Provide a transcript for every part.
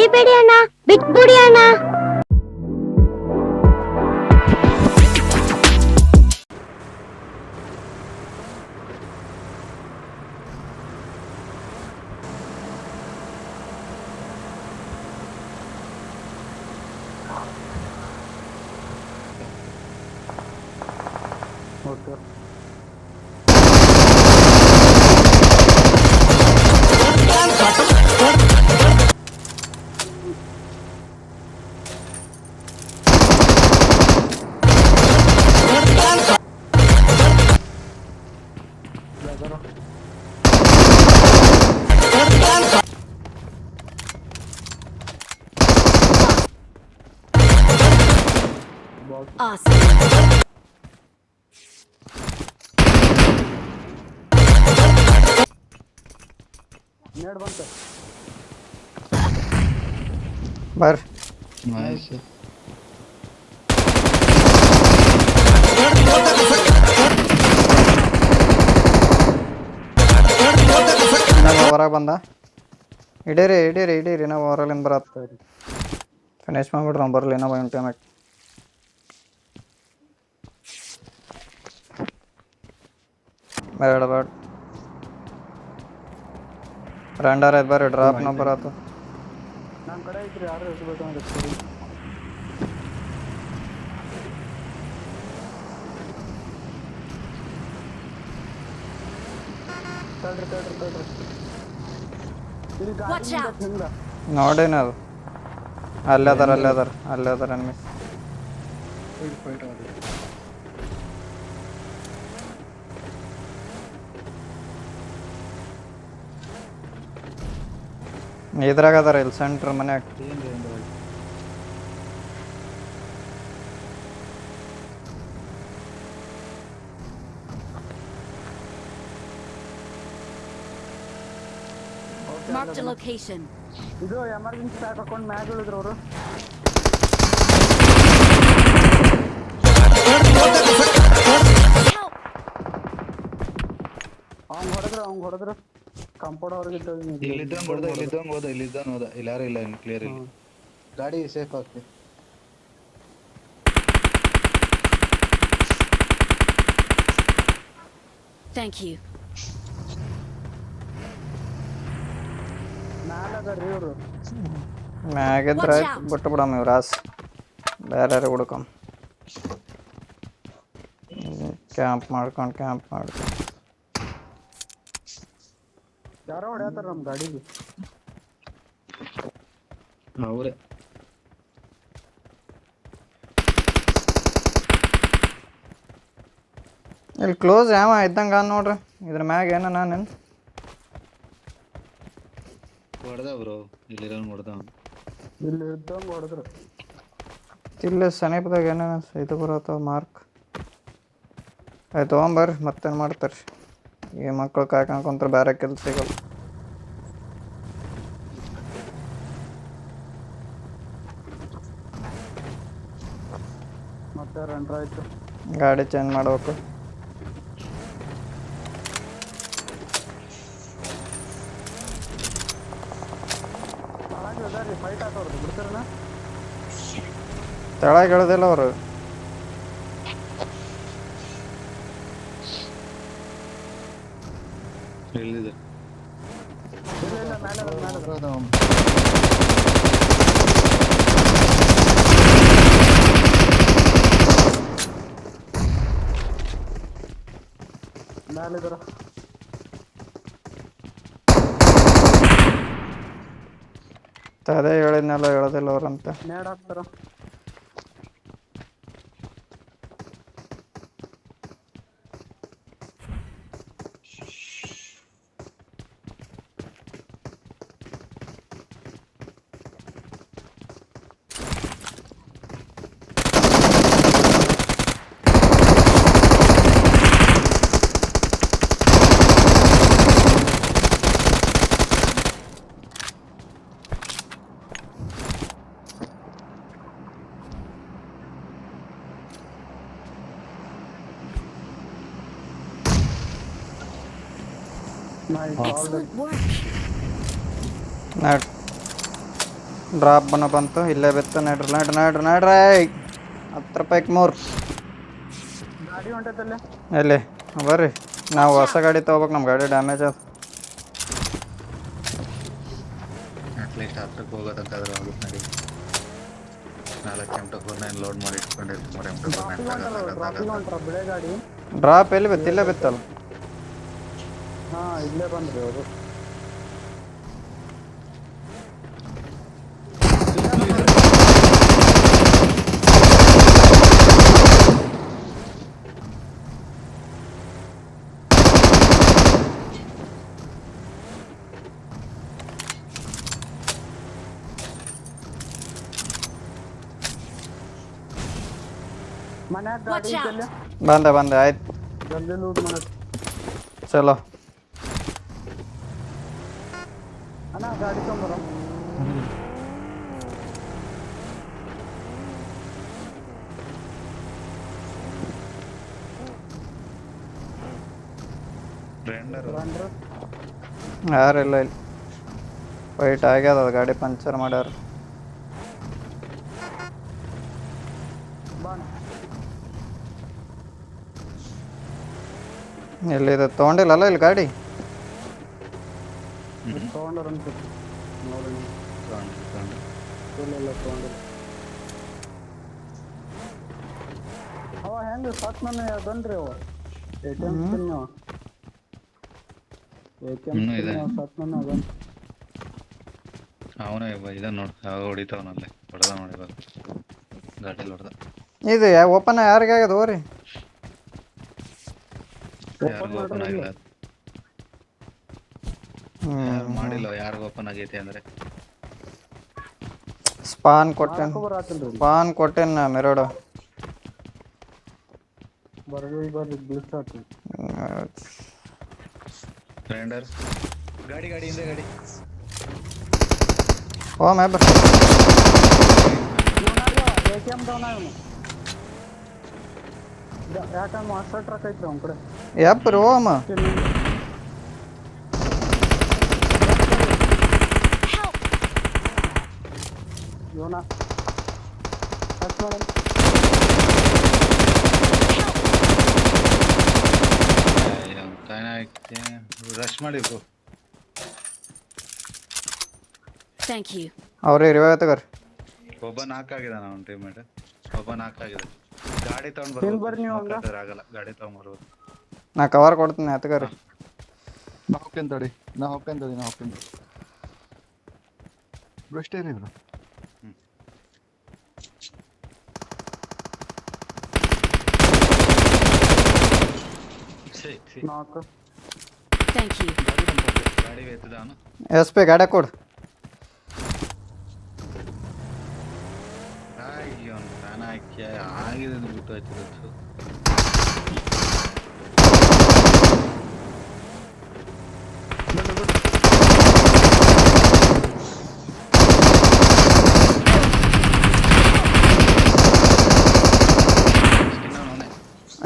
ಹೊಡಿಬೇಡಿ ಅಣ್ಣ, ಬಿಟ್ಬಿಡಿ ಅಣ್ಣ. Awesome. Bar. Nice. ಹೊರಗೆ ಬಂದ. ಹಿಡೀರಿ ನಾವು ಹೊರಲಿಂದ ಬರತ್ತ. ಫಿನಿಶ್ ಮಾಡ್ಬಿಡ್ರಿ, ನಾವು ಬರಲಿ ಇನ್ನೂ ಒಂದು ಟೈಮ್. ಬೇಡ ರೆಂಡರ್ ಐತೆ ಬರ್ರಿ, ಡ್ರಾಪ್ ನಂಬರ್ ಆಯ್ತು. ನಮ್ಮ ಕಡೆ ಐತ್ರಿ, ಯಾರು ಇರ್ಬೇಕು ಅಂದ್ರೆ Watch out. ನೋಡೇನ ಅದು ಅಲ್ಲೇ ಅದಾರ ಎನ್ಮಿ. ಇದ್ರಾಗ ಅದಾರ ಇಲ್ಲಿ ಸೆಂಟ್ರ್ ಮನ್ಯಾಗ. Marked a location. ಇದು ಎಮರ್ಜೆನ್ಸಿ ಪ್ಯಾಕ್ ಹಾಕೊಂಡು ಮ್ಯಾಗ್ ಇಳಿದ್ರು ಅವರು. ಅವ್ನು ಹೊಡೆದ್ರು ಕಾಂಪೌಂಡ್ ಅವ್ರಿಗೆ ಇಲ್ಲಿದ್ದಂಗೆ ಹೋದ ಇಲ್ಲಿ ಯಾರು ಇಲ್ಲ, ಕ್ಲಿಯರ್ ಇಲ್ಲ. ಗಾಡಿ ಸೇಫ್ ಆಗ್ತದೆ. Thank you. ಮ್ಯಾಗಿದ್ರೆ ಬಿಟ್ಟು ಬಿಡಮ್ಮ ಇವ್ರು ಆಸ್ ಬೇರೆ ಹುಡ್ಕೊಮ್. ಕ್ಯಾಂಪ್ ಮಾಡ್ಕೊಂಡು ಯಾರೋ ಹೊಡ್ಯಾತಾರ ನಮ್ಮ ಗಾಡಿಗೆ. ಅವರೇ ಇಲ್ಲಿ ಕ್ಲೋಸ್ ಯಾವ ಇದ್ದಂಗೆ ನೋಡ್ರಿ. ಇದ್ರ ಮ್ಯಾಗ ಏನ ನಾನು ಹೊಡೆದ ಬ್ರೋ, ಇಲ್ಲಿ ಇದ್ದಂಗೆ ಹೊಡೆದ್ರು. ಇಲ್ಲಿ ಸಮೀಪದಾಗ ಏನೇನು ಇದು ಬರತ್ತವ ಮಾರ್ಕ್. ಆಯ್ತು ತೊಗೊಂಬರ್ರಿ, ಮತ್ತೇನು ಮಾಡ್ತಾರೆ ಈ ಮಕ್ಕಳು ಕಾಯ್ಕೊಂಡ್ರೆ ಬೇರೆ ಕೆಲಸ ಸಿಗಲ್ಲ. ಮತ್ತೆ ರೆಂಡ್ರ್ ಆಯ್ತು, ಗಾಡಿ ಚೇಂಜ್ ಮಾಡ್ಬೇಕು. ಫೈಟ್ ಹಾಕೋರು ಬಿಡ್ತಾರಣ್ಣ. ತೆಳಗೆ ಇಳ್ದಿಲ್ಲ ಅವರು. ಎಲ್ಲಿದೆ? ಇಲ್ಲ ಮೇಲೆ ಮೇಲಿದ್ರ. ಅದೇ ಹೇಳಿದ್ನೆಲ್ಲ ಹೇಳೋದಿಲ್ಲ ಅವ್ರಂತ. ನೇಡ್ ಹಾಕ್ತಾರ. Excellent work. ಡ್ರಾಪ್ ಬಂತು ಇಲ್ಲೇ ಬಿತ್ತು. ನಡ್ರಿ 10 ರೂಪಾಯಿಗೆ 3. ಗಾಡಿ ಹೊಂಟೈತಲ್ಲೇ. ಎಲ್ಲಿ ಬರ್ರಿ, ನಾವು ಹೊಸ ಗಾಡಿ ತೊಗೋಬೇಕು. ನಮ್ಮ ಗಾಡಿ ಡ್ಯಾಮೇಜ್ ಅದ. ಅಟ್ಲೀಸ್ಟ್ 10ಕ್ಕೆ ಹೋಗೋದಕ್ಕಾದ್ರೆ ಆಗುತ್ತೆ ನಡಿ. 4 M24 ಲೋಡ್ ಮಾಡಿ ಇಟ್ಕೊಂಡಿರ್ತೀನಿ. 3 ಡ್ರಾಪಿಂಗ್ ಹೊಂಟ್ರ ಬಿಳೆ ಗಾಡಿ. ಡ್ರಾಪ್ ಎಲ್ಲಿ ಬಿತ್ತು? ಇಲ್ಲೇ ಬಿತ್ತಲ್ಲ. ಹಾ ಇಲ್ಲೇ ಬಂದ್ರಿ ಅವರು. ಮನ್ಯಾಗ ಗಾಡಿ Watch out. ಐತಲ್ಲೇ. ಬಂದೆ ಆಯ್ತು. ಜಲ್ದಿ ಲೂಟ್ ಮಾಡಕ್. ಚಲೋ. ಅಣ್ಣ ಗಾಡಿ ತೊಗೊಂಬರ. ರೆಂಡರ್ ಯಾರಿಲ್ಲ ಇಲ್ಲಿ. ವೈಟ್ ಆಗ್ಯದ ಅದು, ಗಾಡಿ ಪಂಚರ್ ಮಾಡ್ಯಾರ. ಬಾಣ ಎಲ್ಲಿದೆ? ತೊಗೊಂಡಿಲ್ಲಲ್ಲ ಇಲ್ಲಿ ಗಾಡಿ. ತೊಗೊಂಡ್ರ ಅಂತ ನೋಡಿ. ಇಲ್ಲ ತೊಗೊಂಡ್ರ. ಅವ ಹೆಂಗ ಸತ್ ನನ್ನ ಅದನ್ರಿ ಅವ ATM ಪಿನ್ ಅವ. ATM ಇದೆ. ಪಿನ್ ಸತ್ ನನ್ನ ಅದನ್. ಅವನೇ ಇದ ನೋಡಿ ಹೊಡಿತಾವನಲ್ಲೇ ಹೊಡೆದ ನೋಡಿ ಇವಾಗ ಗಾಡಿಯಲ್ಲಿ ಹೊಡೆದ. ಇದು ಓಪನ್ ಯಾರಿಗೆ ಆಗ್ಯದ? ಹೋರಿ ಯಾರಿಗೂ ಓಪನ್ ಆಗಿಲ್ಲ. ಯಾರು ಮಾಡಿಲ್ಲ. ಯಾರಿಗೂ ಓಪನ್ ಆಗೈತೆ ಅಂದ್ರೆ ಸ್ಪಾನ್ ಕೊಟ್ಟೇನ್. ಬರಾತಿಲ್ರಿ ಸ್ಪಾನ್ ಕೊಟ್ಟೇನ್ ನಾ ಮೆರೋಡ. ಬರ್ರಿ ಬ್ಲಿಸ್ ಆತು. ರೆಂಡರ್ ಗಾಡಿ ಹಿಂದೆ ಗಾಡಿ. ಓ ಮೇ ಬರ್. ATM ಡೌನ್ ಅವನು. ಯಾಕಂದ್ರೆ ಮಾಸ್ಟರ್ ಟ್ರಕ್ ಐತ್ರಿ ಅವ್ನ ಕಡೆ. ಯಪ್ಪ ಓಮ. ಯೋನಾ ಟಚ್ ಮಾಡಿ. ರಶ್ ಮಾಡಿ ಬ್ರೋ. Thank you. ಅವ್ರಿಗೆ ರಿವೈವ್ ತಗೋರಿ. ಒಬ್ಬ ನಾಕ್ ಆಗಿದಾನ ಅವನ ಟೀಮ್ಮೇಟ್. ಒಬ್ಬ ನಾಕ್ ಆಗಿದೆ. ಗಾಡಿ ತಗೊಂಡ್ ಇಲ್ಲಿ ಬರ್ರಿ ನೀವು ಹಂಗ. ಆಗಲ್ಲ. ಗಾಡಿ ತಗೊಂಡ್ ಬರ್ಬೋದು. ನಾ ಕವರ್ ಕೊಡ್ತೀನಿ ಎತ್ಕೋರಿ. ನಾ ಹೋಗ್ತೇನೆ ತಡಿ. ಬೆಸ್ಟ್ ಏರಿ ಬ್ರೋ. ನಾಲ್ಕು. Thank you. ಗಾಡಿ ಎತ್ತಿದ ಅವನು. SP ಗಾಡಿ ಕೊಡು. ಅಯ್ಯೋ ನಾನು ಆಗಿದೆ ಬಿಟ್ಟು ಹೋಯ್ತು.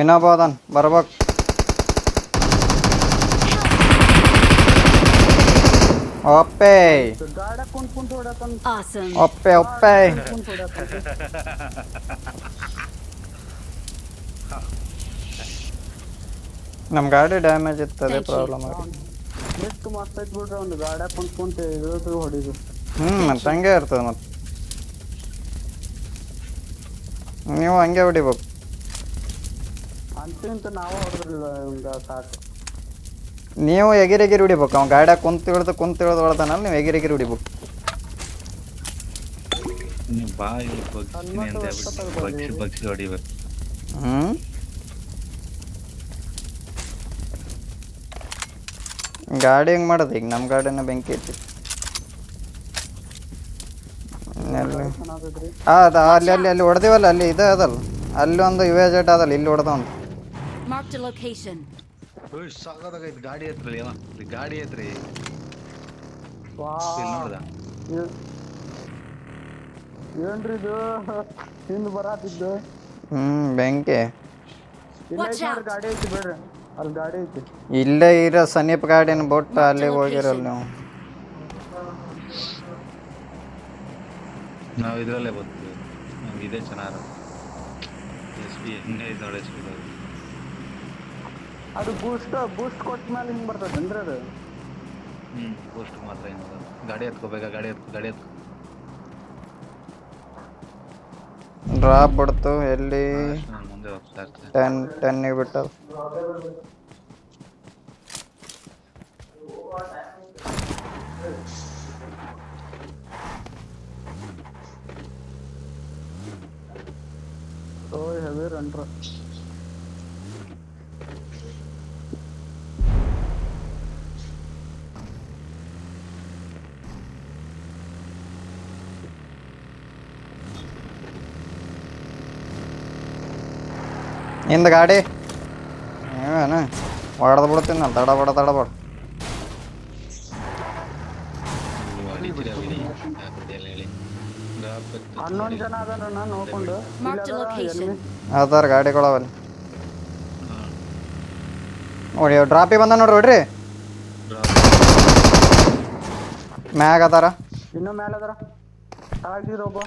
ಇನ್ನೊಬ್ಬ ಅದಾನ ಬರ್ಬೇಕು. ಒಪ್ಪೆ ಗಾಡ ಕುಂತ್ ಹೊಡಕನ್. Awesome. ಒಪ್ಪೆ ಕುಂತ್ ಹೊಡಕನ್. ನಮ್ಮ ಗಾಡಿ ಡ್ಯಾಮೇಜ್ ಇತ್ತು, ಅದೇ ಪ್ರಾಬ್ಲಮ್ ಆಗಿ. ಎಷ್ಟು ಮಸ್ತ್ ಐತ್ ಬಿಡ್ರಿ ಒಂದು ಗಾಡ ಕುಂತ್ ಇಳಿದು ಹೊಡಿದು. ಮತ್ತೆ ಹಂಗೆ ಇರ್ತದೆ. ಮತ್ತೆ ನೀವು ಹಂಗೆ ಹೊಡಿಬೇಕು. ಅಂತ ನಾವು ಹೊಡೆದ್ರಿಲ್ಲ ಇವಂಗ ಸಾಕು. ನೀವು ಎಗಿರಿ ಹೊಡಿಬೇಕು. ಅವ್ನು ಗಾಡಿಯಾಗ ಕುಂತು ಹಿಡ್ದು ಹೊಡ್ದಾನಲ್ಲ, ನೀವು ಎಗಿರಿ ಹೊಡಿಬೇಕು. ನೀವು ಬಾ ಇಲ್ಲಿ ಬಗ್ಸಿ ಹೊಡಿಬೇಕು. ಗಾಡಿ ಹೆಂಗೆ ಮಾಡೋದು? ಈಗ ನಮ್ಮ ಗಾಡಿನ ಬೆಂಕಿ ಐತಿ. ಚೆನ್ನಾಗೈತ್ರಿ. ಅಲ್ಲಿ ಹೊಡೆದಿವಲ್ಲ, ಅಲ್ಲಿ ಇದೆ ಅದಲ್ಲ, ಅಲ್ಲಿ ಒಂದು UAZ ಅದಲ್ಲ, ಇಲ್ಲಿ ಹೊಡೆದವನು. Marked a location. ಸಾಕಾಗೈತೆ. ಗಾಡಿ ಹತ್ರಲಿ ಗಾಡಿ ಹತ್ರಿ ವಾಹ್. ನೋಡ್ದ ಏನ್ರಿ ಇದು ಹಿಂದ್ ಬರಾತಿದ್ದು. ಬೆಂಕಿ ಇಲ್ಲ ಐತಿ ಗಾಡಿ ಐತಿ ಬಿಡ್ರಿ. ಅಲ್ಲಿ ಗಾಡಿ ಐತಿ. ಇಲ್ಲೇ ಇರೋ ಸಮೀಪ ಗಾಡಿನ ಬಿಟ್ಟು ಅಲ್ಲಿಗೆ ಹೋಗಿರಲ್ಲ ನೀವು. ನಾವು ಇದರಲ್ಲೇ ಬರ್ತೀವಿ. ನಮ್ಗೆ ಇದೇ ಚೆನ್ನಾಗಿ ಎಸ್ ಪಿ ಹಿಂಗೆ ಇದು ನೋಡಿ ಎಸ್ ಪಿ ಅದು ಬೂಸ್ಟ್ ಕೊಟ್ಟ ಮೇಲೆ ಹಿಂಗೆ ಬರ್ತದೆ ಅಂದ್ರೆ ಅದು ಪೋಸ್ಟ್ ಮಾತ್ರ ಏನು ಗಾಡಿ ಎತ್ಕೋಬೇಕಾ ಗಾಡಿ ಎತ್ಕೊ ಡ್ರಾಪ್ ಬಿಡ್ತು ಎಲ್ಲಿ ನಾನು ಮುಂದೆ ಹೋಗ್ತಾ ಇರ್ತೀನಿ. 10 ಬಿಟ್ಟು ಸೊ ಹೆವಿ ರನ್ರ ಹಿಂದ ಗಾಡಿ ಏನು ಹೊಡೆದು ಬಿಡ್ತೀನಿ ನಾನು ತಡಬಡ ಹನ್ನೊಂದು ಜನ ಅದಾರ ನಾನು ನೋಡ್ಕೊಂಡು Marked a location. ಅದಾರ ಗಾಡಿಗಳವಲ್ಲಿ ನೋಡಿ ಡ್ರಾಪಿಗೆ ಬಂದ ನೋಡ್ರಿ ಹೊಡ್ರಿ ಮ್ಯಾಗ ಅದಾರ ಇನ್ನೂ ಮೇಲೆ ಅದಾರ ಆಗಿದ್ರು ಒಬ್ಬ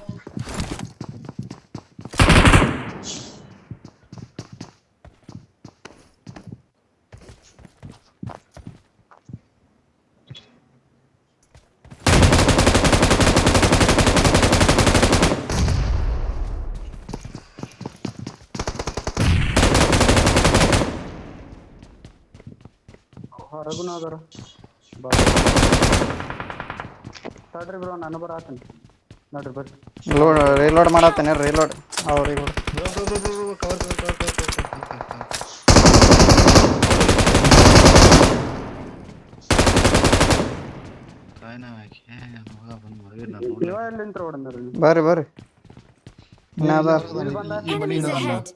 ಹೊರಗುನ ಅದಾರ ತಡ್ರಿ ಬ್ರೋ ನಾನು ಬರತ್ತೀನಿ ನೋಡ್ರಿ ಬರ್ರಿ ರೀಲೋಡ್ ಮಾಡತ್ತೇನೆ ರೀಲೋಡ್ ಅವ್ರಿಗೆ ಇವ ಎಲ್ಲಿಂದ ಹೊಡೆದ್ರಿ ಬರ್ರಿ ಇನ್ನಾದಾರ Enemies ahead.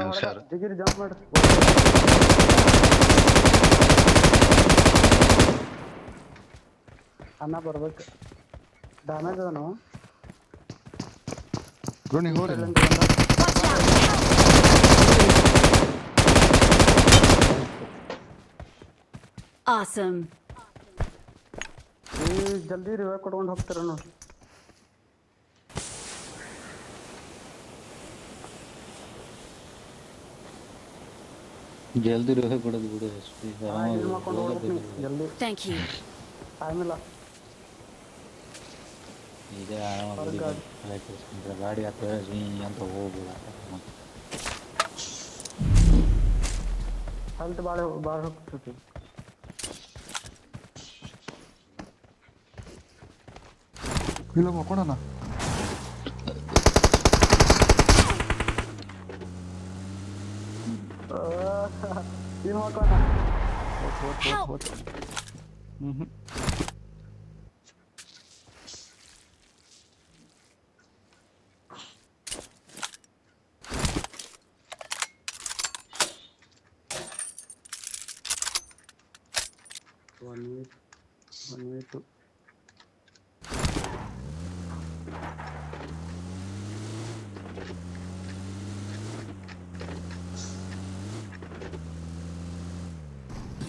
ಹುಷಾರು. ಜಿಗಿರಿ ಜಂಪ್ ಮಾಡ್ರಿ ಅನ್ನ ಬರ್ಬೇಕು ಡ್ಯಾಮೇಜ್ ಅದನು Watch out. Awesome. ಈ ಜಲ್ದಿ ರಿವೈವ್ ಕೊಡ್ಕೊಂಡು ಹೋಗ್ತಾರ ನೋಡಿ ಜಲ್ದಿ ರೋಹೆ ಕೊಡೋದು ಬಿಡು ಎಸ್ ಪಿ ಇಲ್ಲಿ ಮಾಡ್ಕೊಂಡು ಹೋಗ್ತೀನಿ ಜಲ್ದಿ Thank you. ಟೈಮ್ ಇಲ್ಲ ಇದೇ ಆರಾಮಾಗಿ ಗಾಡಿ ಹತ್ರ ಅಂತ ಹೋಗ್ಬಿಡ ಹೆಲ್ತ್ ಭಾಳ ಹೋಗ್ತೈತಿ ಇಲ್ಲ ಮಕ್ಕೊಡೋಣ ಇದು ಮಾಡ್ಕೋಣ ಒನ್ ವೇ ಟು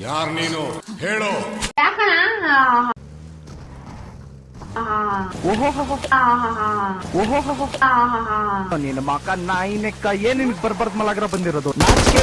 ಯಾರ್ ನೀನು ಹೇಳು ನಿನ್ನ ಮಕ ನಾಯಿನೆಕ್ಕ ಏನ್ ನಿನಗ್ ಬರ್ಬಾರ್ದು ಮಲಾಗ್ರ ಬಂದಿರೋದು ನಾಚಿಕೆ